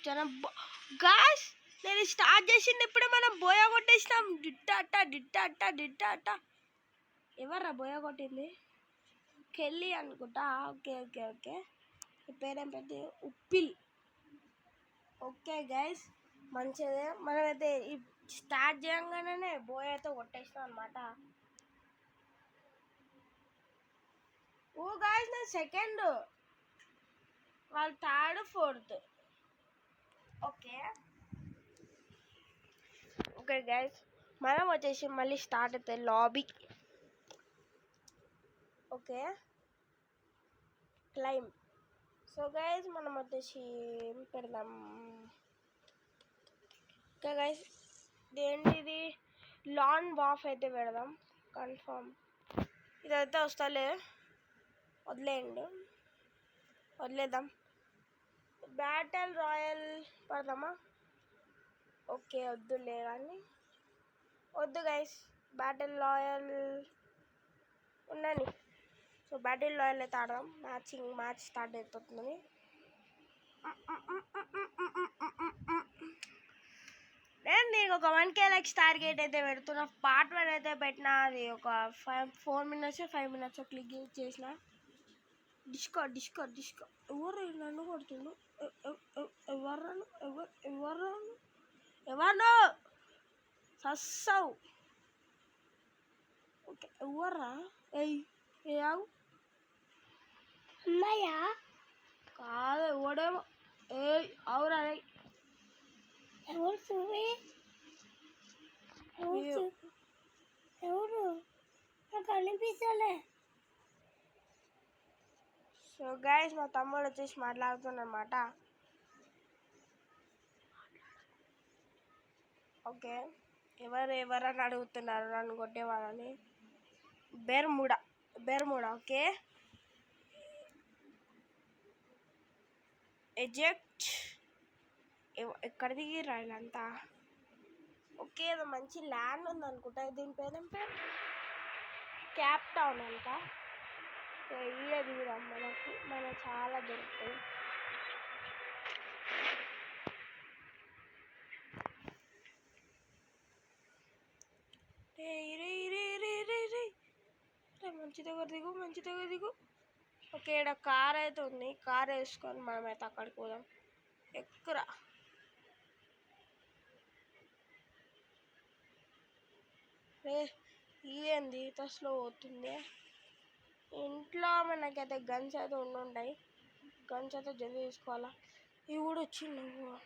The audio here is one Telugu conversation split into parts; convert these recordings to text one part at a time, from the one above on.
YouTube channel. గాయ్స్ నేను స్టార్ట్ చేసింది ఇప్పుడే, మనం బోయా కొట్టేసినాం. డిట్ట. ఎవర్రా బోయా కొట్టింది? కెళ్ళి అనుకుంటా. ఓకే పేరేం పెట్టి ఉప్పిల్. ఓకే గైస్ మంచిదే. మనమైతే స్టార్ట్ చేయగానే బోయ్ అయితే కొట్టేసినాం అనమాట. ఓ గాయ్స్ నేను సెకండ్, వాళ్ళు థర్డ్ ఫోర్త్. ఓకే గైస్ మనం వచ్చేసి మళ్ళీ స్టార్ట్ అవుతుంది lobby. Okay claim. So guys మనం వచ్చేసి ఏం పెడదాం? ఓకే గైస్ ఏంటిది? లాన్ వాఫ్ అయితే పెడదాం కన్ఫర్మ్. ఇదైతే వస్తలే, వదిలేద్దాం. Battle royal పడదామా? ఓకే వద్దులే కానీ, వద్దు గైస్ బ్యాటిల్ రాయల్ ఉండని. సో బ్యాటిల్ రాయల్ అయితే ఆడదాం. మ్యాచ్ స్టార్ట్ అయిపోతుంది. నేను నీకు ఒక 1K లైక్స్ టార్గెట్ అయితే పెడుతున్నా. పార్ట్ 1 అయితే పెట్టిన, అది ఒక 4 minutes 5 minutes క్లిక్ చేసిన. డిస్కో ఎవరు నన్ను కొడుతుండు? ఎవరు సస్సావు? ఓకే ఎవర్రా? ఆగు. అమ్మాయ్యా కాదు ఎవడేమో. అవురా ఎవరు చూవి? ఎవరు నాకు అనిపించలే. సో గైస్ మా తమ్ముడు వచ్చేసి మాట్లాడుతున్నమాట. ఓకే ఎవరని అడుగుతున్నారు నన్ను కొట్టేవాళ్ళని. బెర్ముడా. Okay eject. ఎక్కడ దిగిరా వీళ్ళంతా? ఓకే ఏదో మంచి ల్యాండ్ ఉంది అనుకుంటా. దీని పేరేం పేరు? క్యాప్ టౌన్ అంట. ఈడే దిగుదాం. మనకు చాలా దొరుకుతాయి. మంచి దగ్గర దిగు. ఓకే ఇక్కడ కార్ అయితే ఉంది. కార్ వేసుకొని మనమైతే అక్కడికి పోదాం. ఎక్కురా. ఇదేంది ఇంత స్లో అవుతుంది? ఇంట్లో మనకైతే గన్స్ అయితే ఉండుంటాయి. గన్స్ అయితే జల్దీ తీసుకోవాలా. ఇవి కూడా వచ్చింది. నువ్వు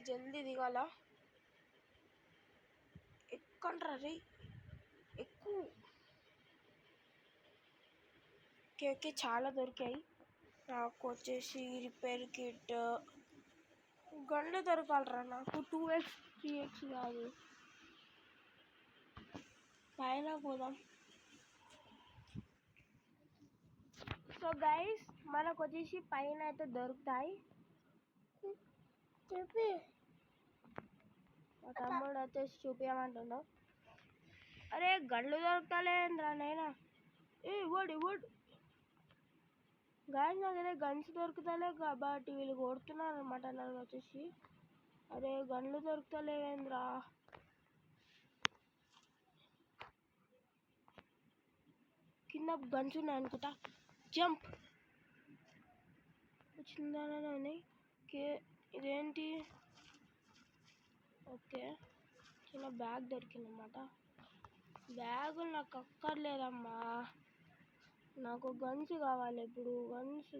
జల్దీ దిగాల. ఎక్కండ్రా రే, ఎక్కువ. ఓకే చాలా దొరికాయి. నాకు వచ్చేసి రిపేర్ కిట్, గన్లు దొరకాలరా నాకు. 2x 3x కాదు. పైన పోదాం. సో గైస్ మనకు వచ్చేసి పైన అయితే దొరుకుతాయి. చెప్పి మా తమ్ముడు వచ్చేసి చూపించమంటున్నావు. అరే గన్లు దొరుకుతలేదురా నైనా. ఇవ్వడు గాయస్. నాకైతే గన్స్ దొరుకుతలే కాబట్టి వీళ్ళు కొడుతున్నారు అనమాట నన్ను వచ్చేసి. అరే గన్లు దొరుకుతలేవేంద్రా? కింద గన్స్ ఉన్నాయి అనుకుంటా. జంప్ చిన్నగానే ఉన్నాయి. ఓకే ఇదేంటి? ఓకే చిన్న బ్యాగ్ దొరికిందన్నమాట. బ్యాగులు నాకు అక్కర్లేదమ్మా, నాకు గన్స్ కావాలి ఇప్పుడు. గన్స్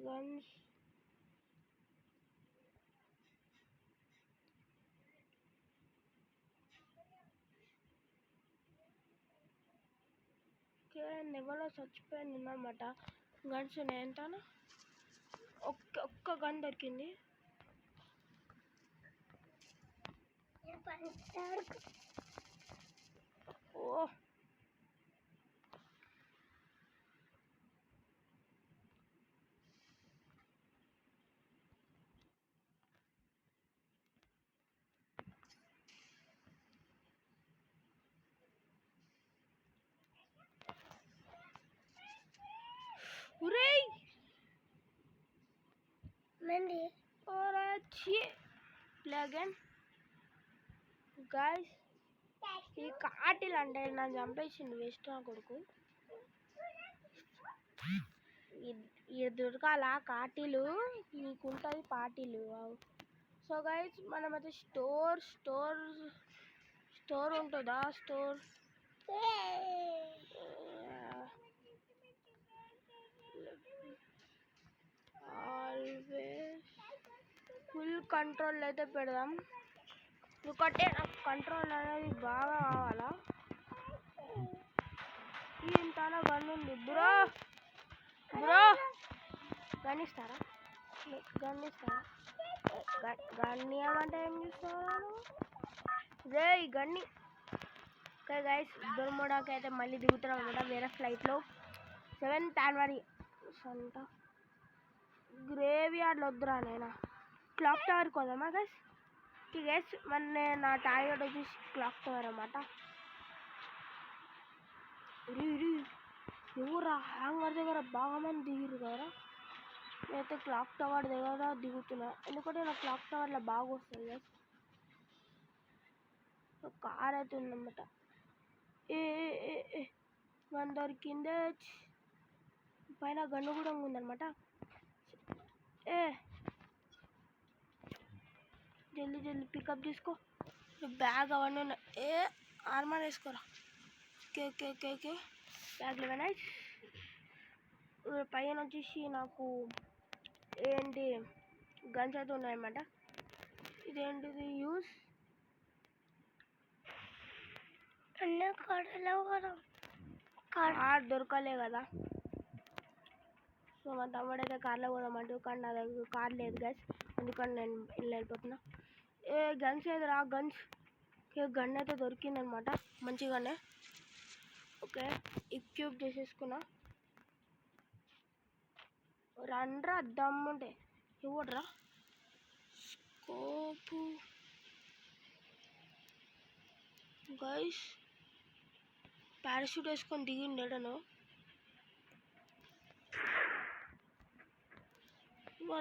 ఓకే ఎవరో చచ్చిపోయింది అన్నమాట. గన్స్ ఉన్నాయి ఎంతనా? ఒక్క గన్ దొరికింది. ఓ ఉరేయ్ మండి ఓరా ఛీ ప్లే అగైన్ గైస్. ఈ కాటిల్ అంటే నన్ను చంపేసింది వేస్ట్ నా కొడుకు. ఇది దొరకాల కాటీలు నీకుంటుంది పాటీలు. సో గైస్ మనమైతే స్టోర్ ఉంటుందా స్టోర్ ఆల్వేస్ ఫుల్ కంట్రోల్ అయితే పెడదాం. ఎందుకంటే నాకు కంట్రోల్ అనేది బాగా కావాలా. ఇంతలో గన్ ఉంది బ్రో గన్నిస్తారా గన్ని ఏమంటే ఏం చూస్తున్నారు రే ఈ గన్ని. ఓకే గైస్ ఇద్దరు మూడాకి అయితే మళ్ళీ దిగుతున్నాం అనమాట వేరే ఫ్లైట్లో. 7th anniversary అంట గ్రేవ్ యార్డ్లో వద్దురా నేనా క్లాక్ టవర్కి వద్దామా గైస్. గైస్ మన నా టార్గెట్ వచ్చేసి క్లాక్ టవర్ అన్నమాట. ఎవరా హ్యాంగర్ దగ్గర బాగా మంది దిగిరు కదా. నేనైతే క్లాక్ టవర్ దగ్గర దిగుతున్నా ఎందుకంటే నాకు క్లాక్ టవర్లో బాగా వస్తుంది గైస్. కార్ అయితే ఉందన్నమాట. మన దొరికిందే పైన గన్ను కూడా ఉందన్నమాట. జల్దీ పికప్ తీసుకో. బ్యాగ్ అవన్నీ ఉన్నాయి. ఆర్మర్ వేసుకోరా. ఓకే బ్యాగ్లో నైస్. పైన వచ్చేసి నాకు ఏంటి గన్స్ అయితే ఉన్నాయన్నమాట. ఇదేంటిది యూస్ కార్ దొరకలే కదా. సో మా తమ్ముడు అయితే కార్లో పోదామంటూ కానీ నా దగ్గర కార్ లేదు గైస్. అందుకని నేను వెళ్ళిపోతున్నా. గన్స్ ఏదిరా గన్స్. గన్ అయితే దొరికిందనమాట మంచిగానే. ఓకే ఎక్యూప్ చేసేసుకున్నా. రండ్రా దమ్ముంటే ఇవ్వడ్రా స్కోపు గైస్. పారాషూట్ వేసుకొని దిగిండు ఎడను.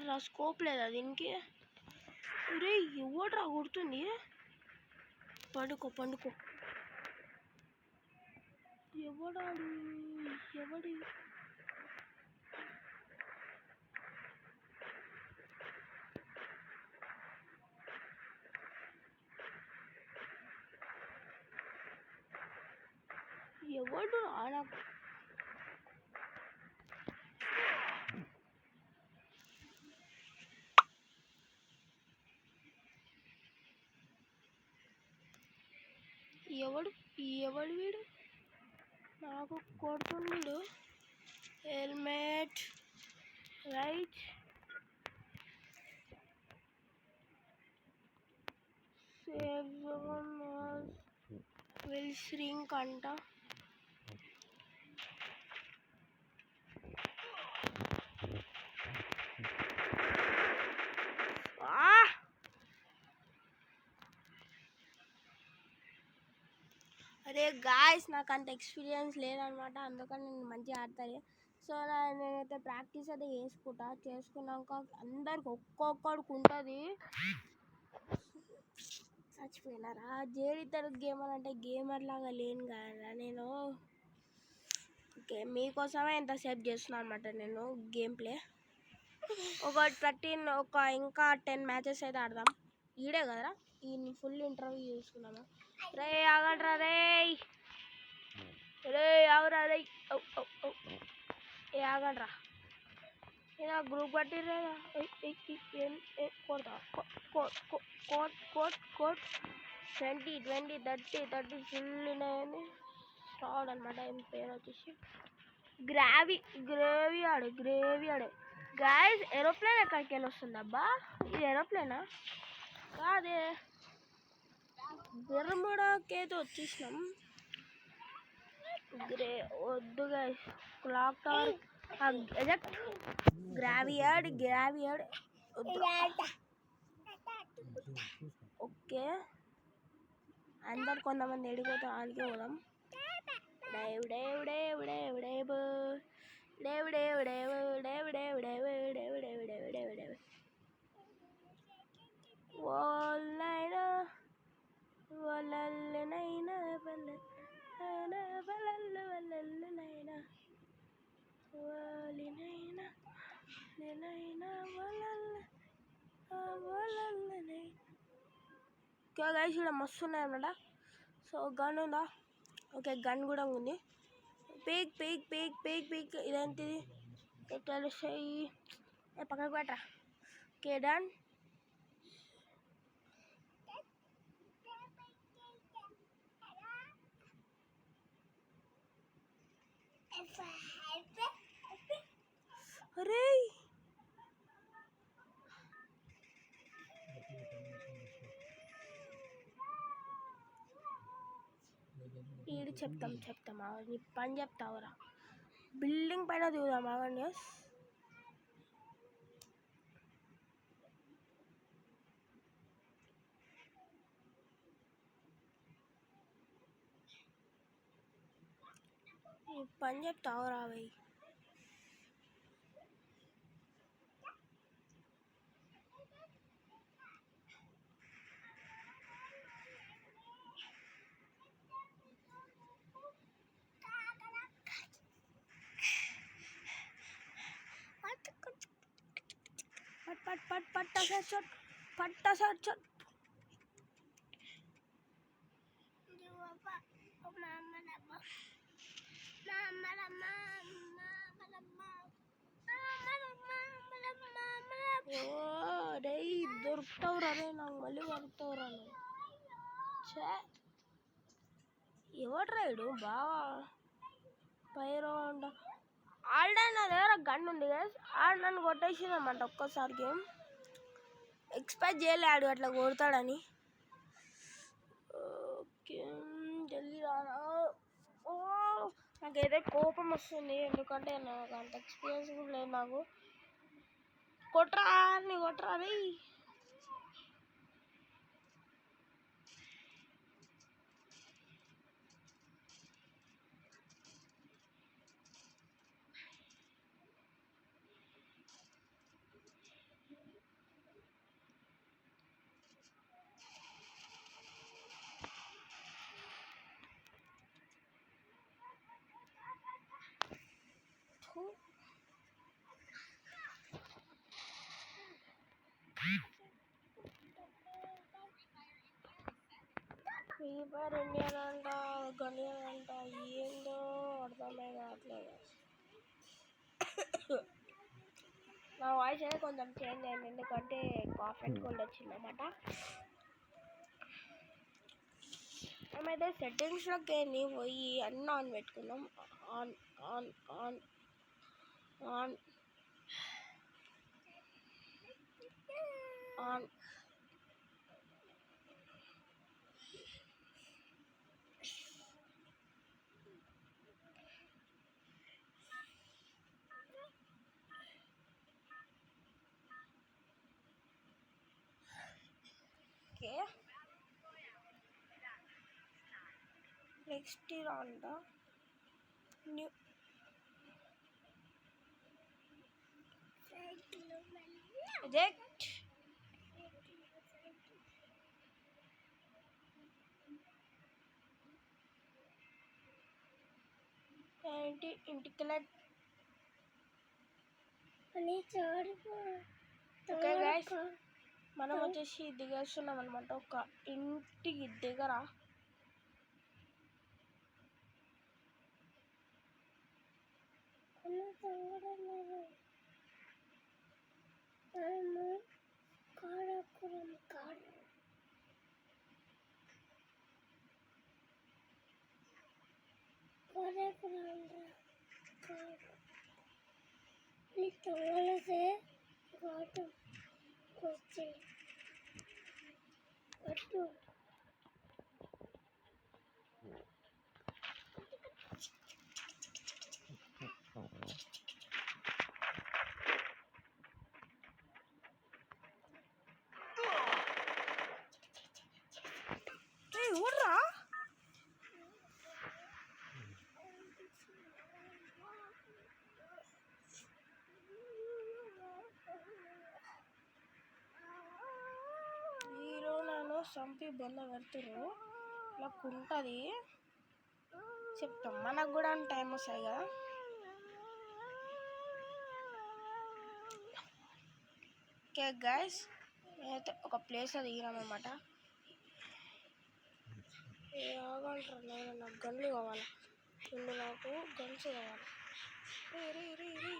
రా స్కోప్ లేదా దీనికి. రే ఎవడ్రా కొడుతుంది. పండుకో ఎవడి ఎవడు నాకు ఎవడు వీడు నాకు కొడుతున్నాడు. హెల్మెట్ రైట్ సేవ్ విల్ శ్రింక్ అంట. అరే గాయస్ నాకు అంత ఎక్స్పీరియన్స్ లేదనమాట. అందుకని నేను మంచిగా ఆడతాను. సో నేనైతే ప్రాక్టీస్ అయితే చేసుకున్నాక అందరికి ఒక్కొక్కడికి ఉంటుంది. చచ్చిపోయినారా జేడితరు గేమర్ అంటే గేమర్ లాగా లేను కదా నేను. ఓకే మీకోసమే ఎంతసేపు చేస్తున్నాను అనమాట నేను గేమ్ ప్లే. ఇంకా 10 మ్యాచెస్ అయితే ఆడదాం. ఈడే కదరా ఈ ఫుల్ ఇంటర్వ్యూ చూసుకున్నాము. రే ఆగండ్రా ఆగరా రే ఆగండ్రా. ఏదో గ్రూప్ పట్టిర్రా కొడతా కోట్ 20 30 ఫుల్ ఉన్నాయని స్టార్ట్ అనమాట. ఏం పేరు వచ్చేసి గ్రేవీ యార్డ్ గాయస్. ఏరోప్లేన్ ఎక్కడికి వెళ్ళి వస్తుందబ్బా. ఇది ఏరోప్లేనా కాదే. బెర్ముడాకి అయితే వచ్చేసినాం. వద్దు guys clock tower eject graveyard okay అందరు కొంతమంది ఎడిపోతే ఆడికి పోదాం. వాళ్ళైనా వాళ్ళనైనా వాళ్ళనైనా వాళ్ళనైనా వాళ్ళనైనా నేనైనా వాళ్ళనైనా. ఓకే గైస్, ఇక్కడ మస్తు ఉన్నాయన్నమాట. సో గన్ ఉందా? ఓకే, గన్ కూడా ఉంది. Peak peak peak peak peak. ఇదేంటిది? ఎట్లా వస్తాయి? పక్కకు పెట్టరా. Okay done. అరే ఈడు చెప్తాం నీ పని చెప్తావురా. బిల్డింగ్ పైన దిగుదాం ఆగండి. నీ పని చెప్తావురా భయ్. పట్ట షాట్. దొరుకుతావురా రే, నాకు మళ్ళీ దొరుకుతావురా. ఎవడు రైడు బాగా పైరో అంట. ఆల్రెడీ నా దగ్గర గన్ ఉంది కదా, ఆడు నన్ను కొట్టేసిందన్నమాట ఒక్కసారి. గేమ్ ఎక్స్పెక్ట్ చేయలేడు అట్లా కొడతాడని. ఓకే జల్దీ రారా. ఓ నాకైతే కోపం వస్తుంది, ఎందుకంటే నాకు అంత ఎక్స్పీరియన్స్ కూడా లేదు. నాకు కొట్టరా రే. ఫీవర్ ఇండియన్ అంట, గనియన్ అంట, ఏందో అర్థమే కావట్లేదు. నా వాయిస్ అయితే కొంచెం చేంజ్ అయింది, ఎందుకంటే కాఫ్ అండ్ కోల్డ్ వచ్చిందన్నమాట. మేమైతే సెట్టింగ్స్లోకి వెళ్ళి పోయి అన్నీ ఆన్ పెట్టుకున్నాం. On on on on on. Okay next అంట న్యూ రిజెక్ట్. ఏంటి ఇంటికి ఓకే గైస్, మనం వచ్చేసి దిగేస్తున్నాం అనమాట ఒక ఇంటికి దగ్గర. ఎవర్రా? చంపి బొంద పెడుతురు ఇలా ఉంటుంది చెప్తాం, మనకు కూడా టైం వస్తాయి కదా. ఓకే గైస్, నేనైతే ఒక ప్లేస్లో దిగినామన్నమాట. ఆగంటారు, నాకు గన్లు కావాలి, నాకు గన్స్ కావాలి. రీ రీ రీ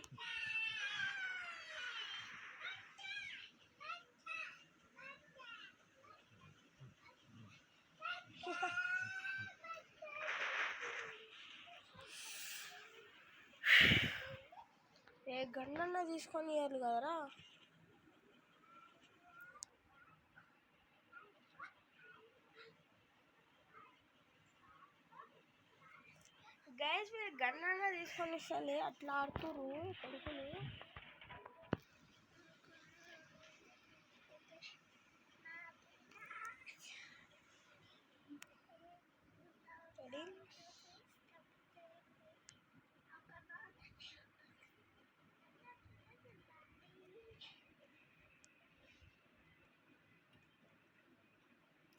ఏ గన్నన్నా తీసుకొని ఇవ్వాలి కదరా. గైస్ మీరు గన్నన్నా తీసుకొని ఇవ్వాలి, అట్లా ఆడుతురు కొడుకులు.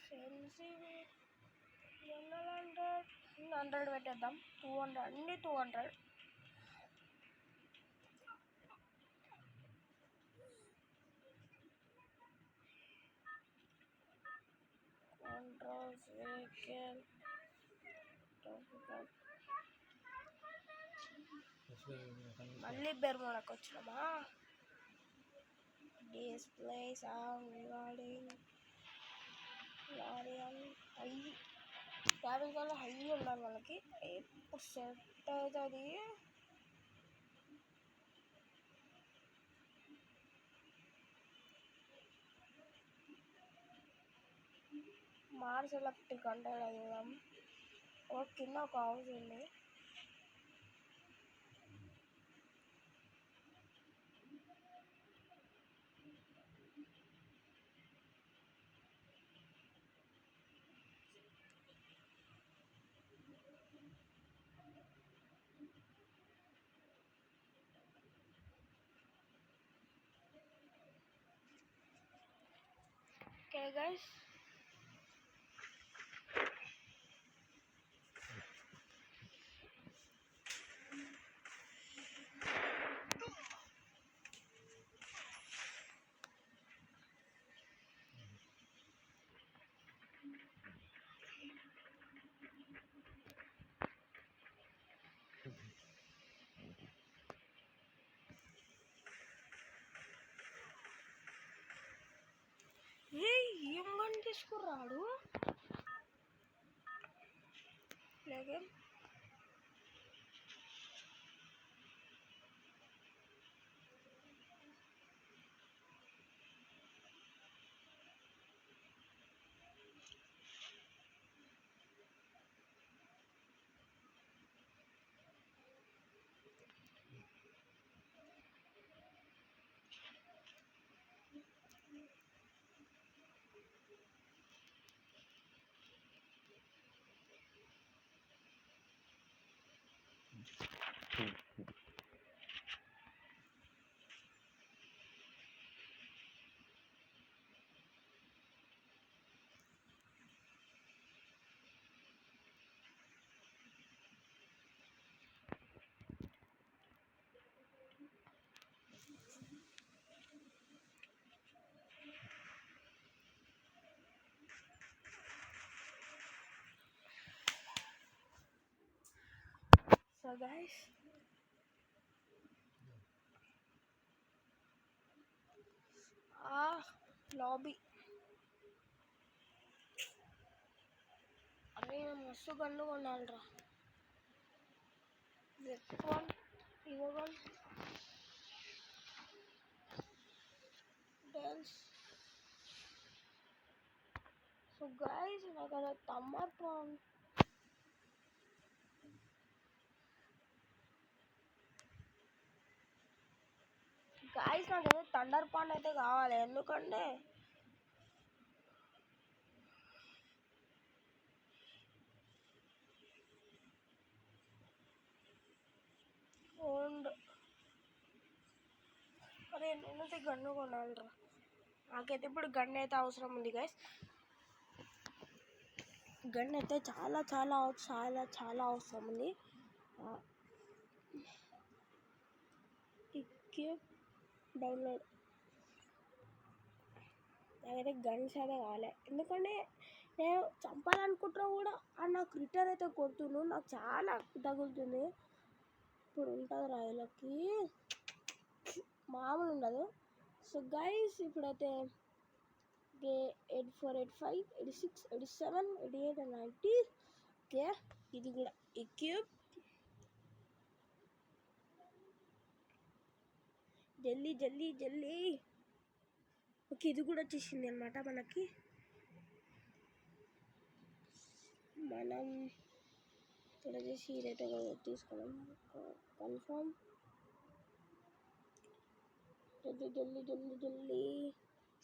ఫ్రెండ్స్ 100 పెట్టేద్దాం, 200 అన్ని 200. Controls, vehicle, మళ్ళీ బెర్మోడకి వచ్చినామా. డిస్ప్లే సౌండ్ రికార్డింగ్ హై 50 కల్లా హై ఉండాలి మనకి, ఎప్పుడు సెట్ అవుతుంది. మార్స్ ఎలక్ట్రిక్ అంటే చూద్దాం. ఒక కింద ఒక హౌస్ ఉంది. ఓకే గైస్, ఏం గన్ తీసుకురాడు లేకే. So guys, లాబీ, అరే మస్తు గన్ను కొనాలిరా. Z1 ఇవ్వగల్ డాన్స్. సో గైస్ నాకు అలా తమ్మర్ పాన్ గాయస్, నాకైతే థండర్ పాండ్ అయితే కావాలి. ఎందుకంటే అరే నేనైతే గన్ను కొనాలిరా. నాకైతే ఇప్పుడు గన్ను అయితే అవసరం ఉంది గైస్. గన్ అయితే చాలా చాలా చాలా చాలా అవసరం ఉంది. డౌన్లోడ్ నాకైతే గన్స్ అయితే కావాలి, ఎందుకంటే నేను చంపాలనుకుంటున్నా కూడా నాకు రిటర్న్ అయితే కొడుతున్నాను, నాకు చాలా తగులుతుంది. ఇప్పుడు ఉంటుంది రాయలకి మామూలు ఉండదు. సో గైస్ ఇప్పుడైతే 84, 85, 86, 87, 88 and 90. ఓకే ఇది కూడా ఎక్విప్. జల్దీ జల్దీ జల్దీ. ఓకే ఇది కూడా వచ్చేసింది అనమాట మనకి. మనం ఇక్కడ వచ్చేసి ఇదైతే తీసుకున్నాం. కన్ఫర్మ్. జల్దీ జల్దీ జల్దీ జల్దీ.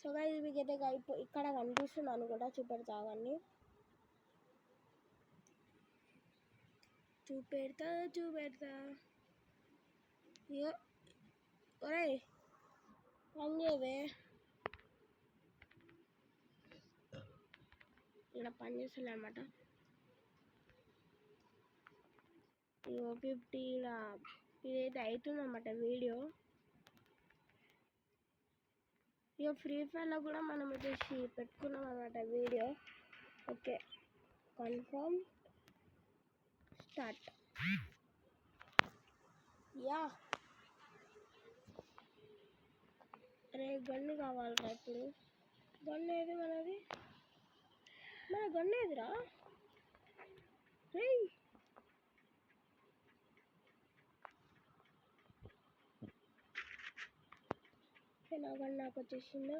సో గైస్ మీకైతే ఇక్కడ కనిపిస్తున్నాను కూడా, చూపెడతా అవన్నీ చూపెడతా. ఒరే పనిచేయవే, ఇలా పనిచేస్తుంది అనమాట. 50 ఇదైతే అవుతుందన్నమాట వీడియో. ఇక ఫ్రీ ఫైర్లో కూడా మనం వచ్చేసి పెట్టుకున్నాం అన్నమాట video. Okay confirm start. Yeah అరే గన్ను కావాలరా ఇప్పుడు. గన్ను ఏది మనది? మన గన్ను ఏదిరా? రే నా గన్ను నాకు వచ్చేసిందో.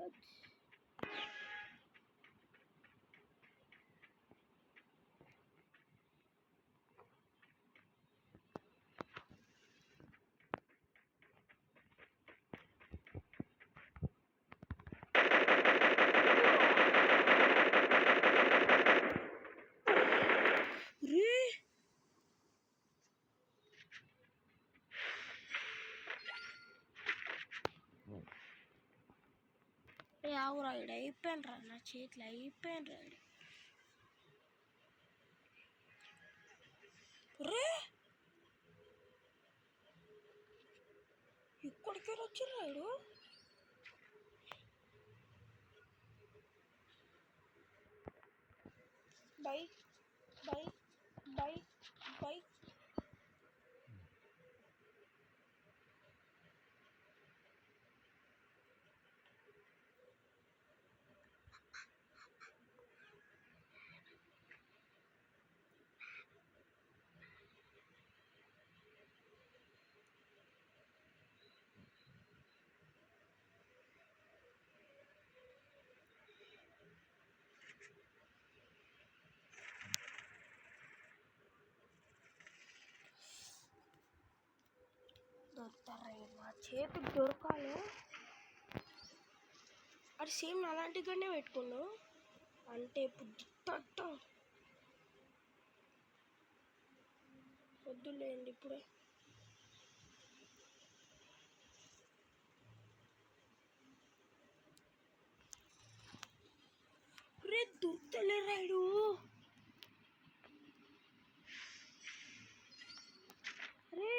ఆవురా ఇడు అయిపోయినరా, నా చేతిలో అయిపోయినరా. రే ఇక్కడికి వచ్చిర్రా ఇడు. Bye bye bye bye. దొరుకుతారా నా చేతికి దొరకాలి. అది సేమ్ అలాంటిగానే పెట్టుకున్నావు అంటే ఇప్పుడు వద్దులేండి ఇప్పుడే. రే దొరుకుతలే రైడు. రే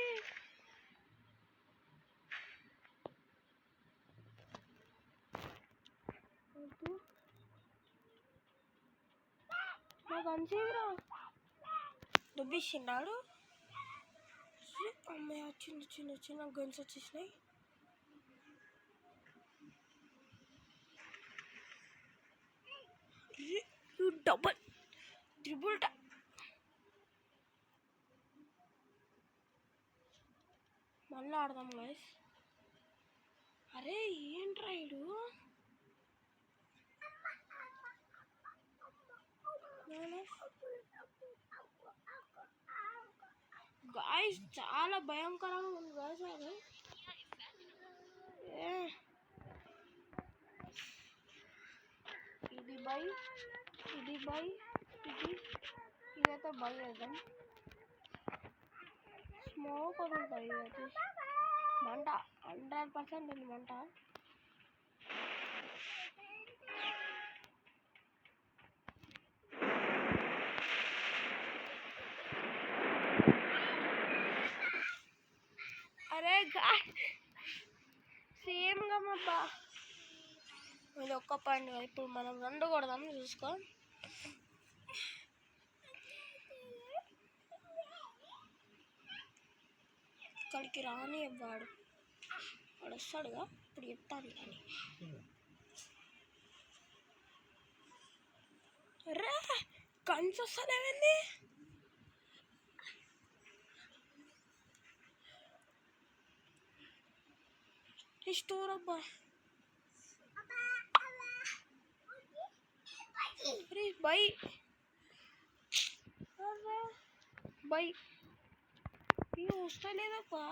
నాకు అంతేరా దుబ్బిస్తున్నాడు. అమ్మాయి చిన్న చిన్న చిన్న గన్స్ వచ్చేసినాయి. డబల్ ట్రిపుల్ మళ్ళీ ఆడదాం గైస్. అరే ఏంట్రా ఇడు. గాయస్ చాలా భయంకరంగా ఉంది గాయస్. అది ఇది బై ఇదైతే బై వేద్దాం. స్మోక్ వదులుతాయి ఇది మంట 100% ఉంది మంట. అబ్బా ఇది ఒక్క పాయింట్ కాదు, ఇప్పుడు మనం 2 కొడదాం చూసుకో. ఇక్కడికి రాని వాడు వస్తాడుగా, ఇప్పుడు చెప్తాను కానీ. రే కన్స్ వస్తానేమైంది? స్టోర్ అబ్బా బై బై వస్తలేదబ్బా.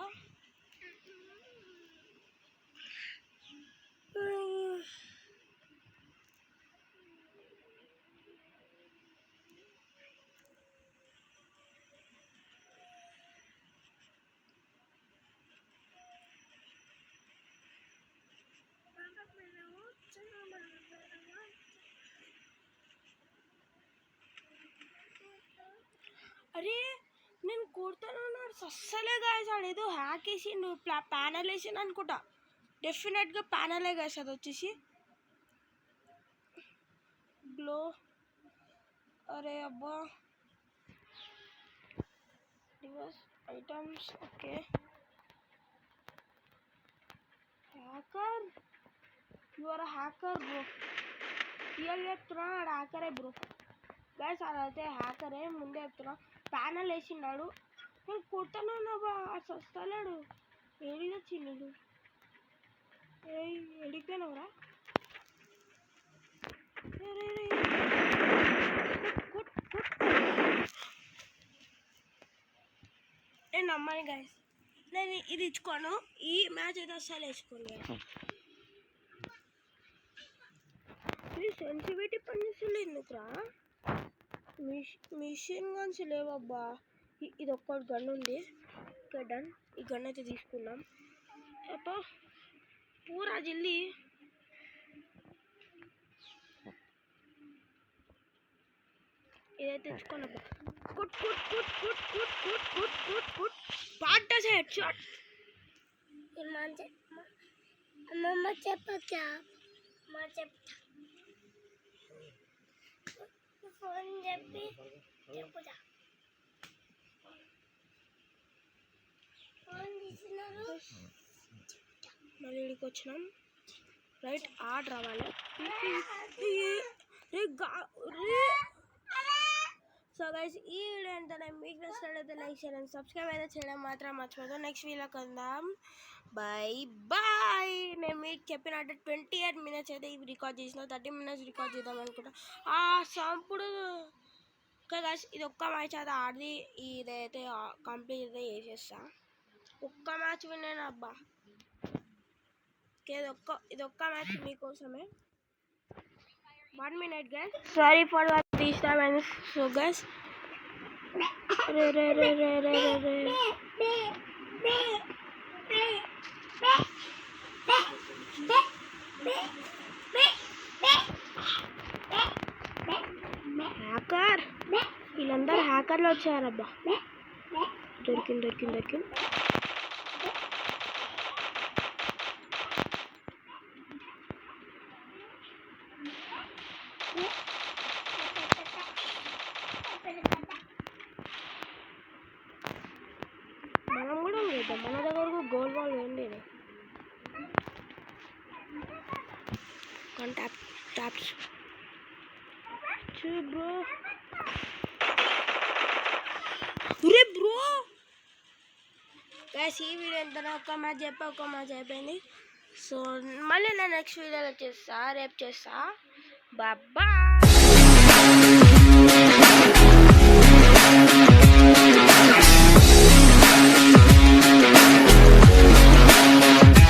అరే నేను కొడతాను అస్సలే గాయస్, ఆడేదో హ్యాక్ వేసి నువ్వు ప్యానల్ వేసిండు అనుకుంటా. డెఫినెట్గా ప్యానలే గాయస్ అది వచ్చేసి గ్లో. అరే అబ్బా device items okay. Hacker, you are hacker bro. Real చెప్తున్నా ఆడ హ్యాకరే బ్రో. గైస్ అదైతే హ్యాకరే, ముందే చెప్తున్నా. ప్యానల్ వేసినాడు, నేను కొడతాను బా వస్తలేడు. ఏడిగా చిన్నుడు ఎడిపోయినావురా. నేను నమ్మని గైస్, నేను ఇది ఇచ్చుకోను. ఈ మ్యాచ్ అయితే అస్సలు వేసుకోను. ఇది సెన్సిటివిటీ పనిచేస్తుంది ఎందుకురా? మిషన్ గన్స్ లేవబ్బా. ఇది ఒక్కటి గన్ ఉంది. ఓకే డన్, ఈ గన్ అయితే తీసుకున్నాం. అబ్బా పూరా జల్దీ. ఇదైతే తెచ్చుకోనబ్బా. కుట్ కుట్ కుట్ కుట్ కుట్ కుట్ కుట్ కుట్ కుట్ పాట హెడ్ షాట్. అమ్మమ్మ చెప్పచ్చా? మా చెప్తా, ఫోన్ చెప్పి చెప్పుదా. ఫోన్ తీసినారు మళ్ళీ ఇక్కడికి వచ్చినాం. రైట్ ఆర్డర్ రావాలి. సో గైస్ ఈ వీడియో ఏంటంటే మీకు నచ్చినట్లయితే లైక్ షేర్ అండ్ సబ్స్క్రైబ్ అయితే చేయడం మాత్రం మర్చిపోదు. నెక్స్ట్ వీడియోలో కొందాం. Bye bye. నేను మీకు చెప్పినట్టు 28 minutes అయితే ఇవి రికార్డ్ చేసిన, 30 minutes రికార్డ్ చేద్దాం అనుకుంటా. ఆ సంపుడు ఓకే గైస్, ఇది ఒక్క మ్యాచ్ అయితే ఆడి ఇదైతే కంప్లీట్ అయితే చేసేస్తా. ఒక్క మ్యాచ్ విన్నాను అబ్బా. ఓకే ఇది ఒక్క మ్యాచ్ మీకోసమే. 1 minute guys, sorry for the disturbance. So guys hacker, వీళ్ళందరూ హ్యాకర్లు వచ్చారబ్బా. దొరికింది. మనం కూడా చేద్దాం, మన దగ్గరకు గోల్ బాల్ ఏంటి ట్యాప్స్ బ్రో. ఒరే బ్రో గైస్ ఈ వీడియో ఎంత ఒక మ్యాచ్ అయిపోయింది. సో మళ్ళీ నేను నెక్స్ట్ వీడియోలో చేస్తా, రేపు చేస్తా. బాయ్.